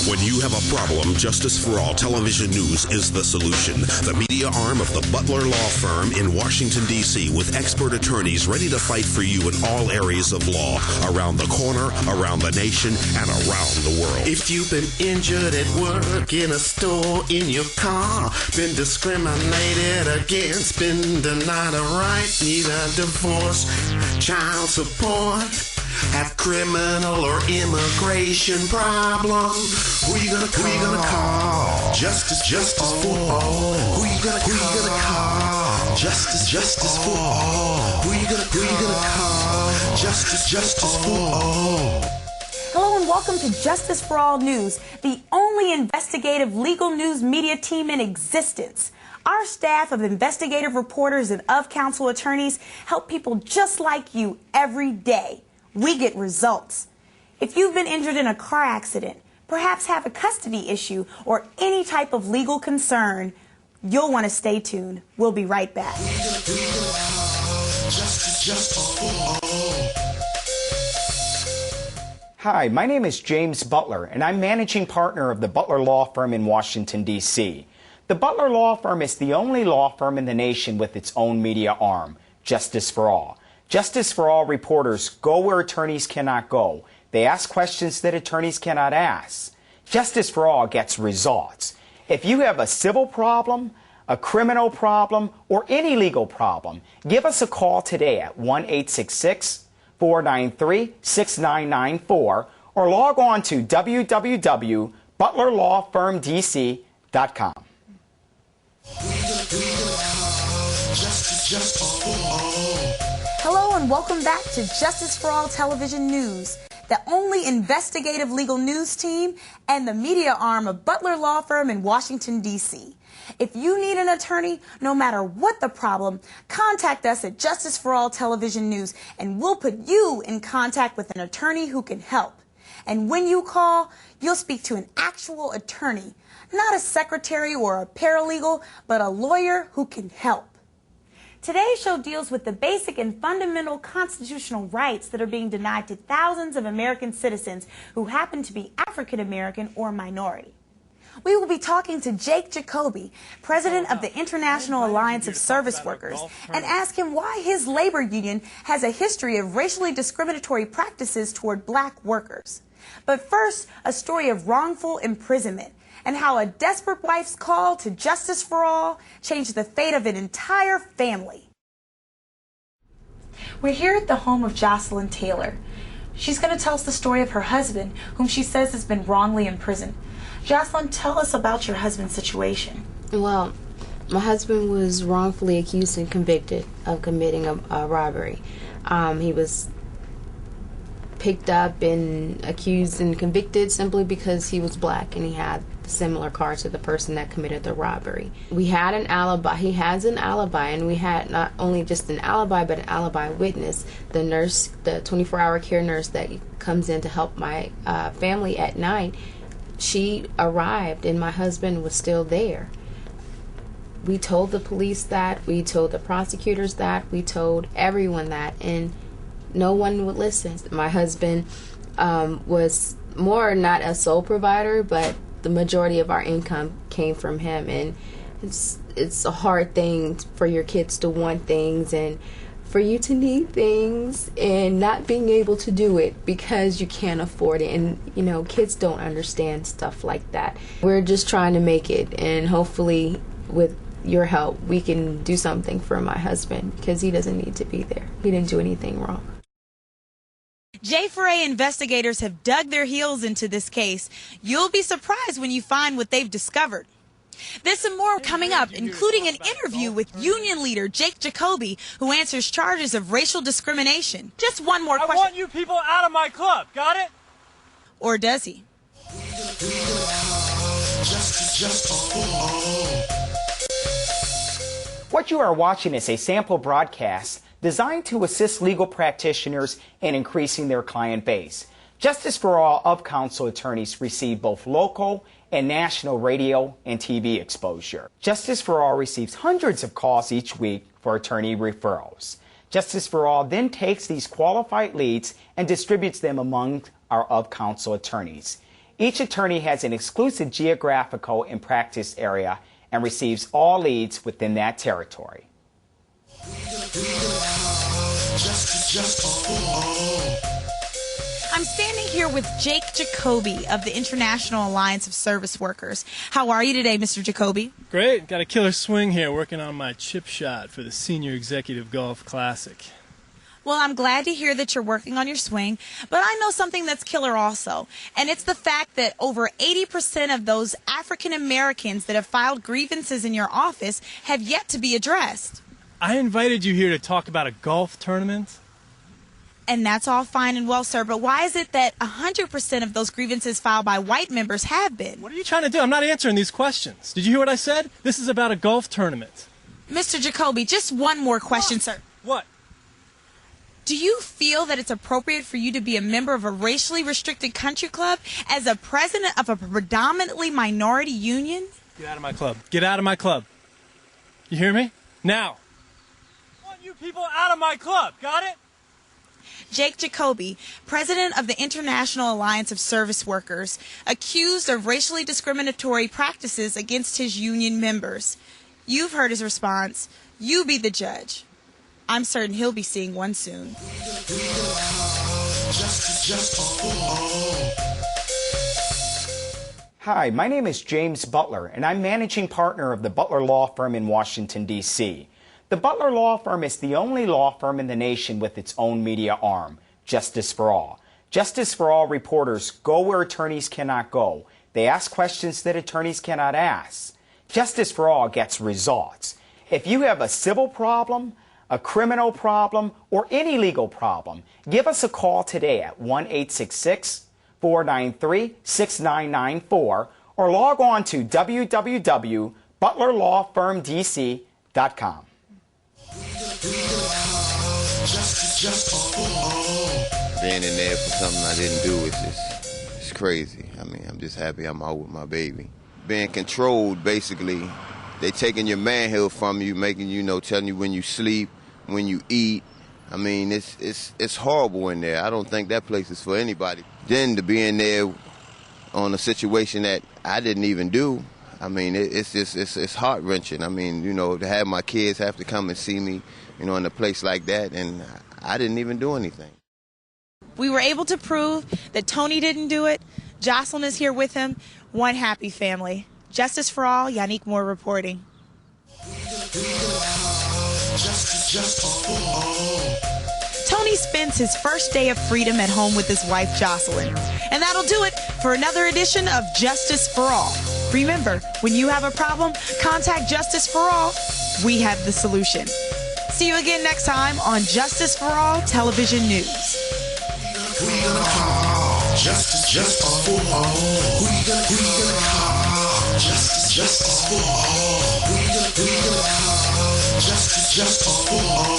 When you have a problem, Justice for All Television News is the solution. The media arm of the Butler Law Firm in Washington, D.C., with expert attorneys ready to fight for you in all areas of law, around the corner, around the nation, and around the world. If you've been injured at work, in a store, in your car, been discriminated against, been denied a right, need a divorce, child support, have criminal or immigration problem, who you gonna call? Justice for all. Who you gonna call? Justice for all. Who you gonna call? Justice for all. Hello and welcome to Justice for All News, the only investigative legal news media team in existence. Our staff of investigative reporters and of-counsel attorneys help people just like you every day. We get results. If you've been injured in a car accident, perhaps have a custody issue, or any type of legal concern, you'll want to stay tuned. We'll be right back. Hi, my name is James Butler, and I'm managing partner of the Butler Law Firm in Washington, D.C. The Butler Law Firm is the only law firm in the nation with its own media arm, Justice for All. Justice for All reporters go where attorneys cannot go. They ask questions that attorneys cannot ask. Justice for All gets results. If you have a civil problem, a criminal problem, or any legal problem, give us a call today at 1-866-493-6994 or log on to www.butlerlawfirmdc.com. Hello and welcome back to Justice for All Television News, the only investigative legal news team and the media arm of Butler Law Firm in Washington, D.C. If you need an attorney, no matter what the problem, contact us at Justice for All Television News and we'll put you in contact with an attorney who can help. And when you call, you'll speak to an actual attorney, not a secretary or a paralegal, but a lawyer who can help. Today's show deals with the basic and fundamental constitutional rights that are being denied to thousands of American citizens who happen to be African American or minority. We will be talking to Jake Jacoby, president of the International Alliance of Service Workers, and ask him why his labor union has a history of racially discriminatory practices toward black workers. But first, a story of wrongful imprisonment and how a desperate wife's call to justice for all changed the fate of an entire family. We're here at the home of Jocelyn Taylor. She's going to tell us the story of her husband, whom she says has been wrongly imprisoned. Jocelyn, tell us about your husband's situation. Well, my husband was wrongfully accused and convicted of committing a robbery. He was picked up and accused and convicted simply because he was black and he had a similar car to the person that committed the robbery. We had an alibi. He has an alibi, and we had not only just an alibi but an alibi witness. The nurse, the 24-hour care nurse that comes in to help my family at night, she arrived and my husband was still there. We told the police that, we told the prosecutors that, we told everyone that, and no one would listen. My husband was more not a sole provider, but the majority of our income came from him, and it's a hard thing for your kids to want things and for you to need things and not being able to do it because you can't afford it. And you know, kids don't understand stuff like that. We're just trying to make it, and hopefully with your help we can do something for my husband because he doesn't need to be there. He didn't do anything wrong. J4A investigators have dug their heels into this case. You'll be surprised when you find what they've discovered. This and more coming up, including an interview with union leader Jake Jacoby, who answers charges of racial discrimination. Just one more question. I want you people out of my club. Got it? Or does he? What you are watching is a sample broadcast designed to assist legal practitioners in increasing their client base. Justice for All of-counsel attorneys receive both local and national radio and TV exposure. Justice for All receives hundreds of calls each week for attorney referrals. Justice for All then takes these qualified leads and distributes them among our of-counsel attorneys. Each attorney has an exclusive geographical and practice area and receives all leads within that territory. I'm standing here with Jake Jacoby of the International Alliance of Service Workers. How are you today, Mr. Jacoby? Great. Got a killer swing here working on my chip shot for the Senior Executive Golf Classic. Well, I'm glad to hear that you're working on your swing, but I know something that's killer also, and it's the fact that over 80% of those African Americans that have filed grievances in your office have yet to be addressed. I invited you here to talk about a golf tournament. And that's all fine and well, sir, but why is it that 100% of those grievances filed by white members have been? What are you trying to do? I'm not answering these questions. Did you hear what I said? This is about a golf tournament. Mr. Jacoby, just one more question, sir. What? Do you feel that it's appropriate for you to be a member of a racially restricted country club as a president of a predominantly minority union? Get out of my club. Get out of my club. You hear me? Now. I want you people out of my club. Got it? Jake Jacoby, president of the International Alliance of Service Workers, accused of racially discriminatory practices against his union members. You've heard his response. You be the judge. I'm certain he'll be seeing one soon. Hi, my name is James Butler, and I'm managing partner of the Butler Law Firm in Washington, D.C. The Butler Law Firm is the only law firm in the nation with its own media arm, Justice for All. Justice for All reporters go where attorneys cannot go. They ask questions that attorneys cannot ask. Justice for All gets results. If you have a civil problem, a criminal problem, or any legal problem, give us a call today at 1-866-493-6994 or log on to www.butlerlawfirmdc.com. Being in there for something I didn't do is it's crazy. I mean, I'm just happy I'm out with my baby. Being controlled, basically, they taking your manhood from you, making telling you when you sleep, when you eat. I mean, it's horrible in there. I don't think that place is for anybody. Then to be in there on a situation that I didn't even do, I mean, it's heart-wrenching. I mean, to have my kids have to come and see me, in a place like that, and I didn't even do anything. We were able to prove that Tony didn't do it. Jocelyn is here with him. One happy family. Justice for All, Yannick Moore reporting. Tony spends his first day of freedom at home with his wife, Jocelyn. And that'll do it for another edition of Justice for All. Remember, when you have a problem, contact Justice for All. We have the solution. See you again next time on Justice for All Television News. Who you gonna call? Justice for all. Who you gonna call? Justice for all. Who you gonna call? Justice for all.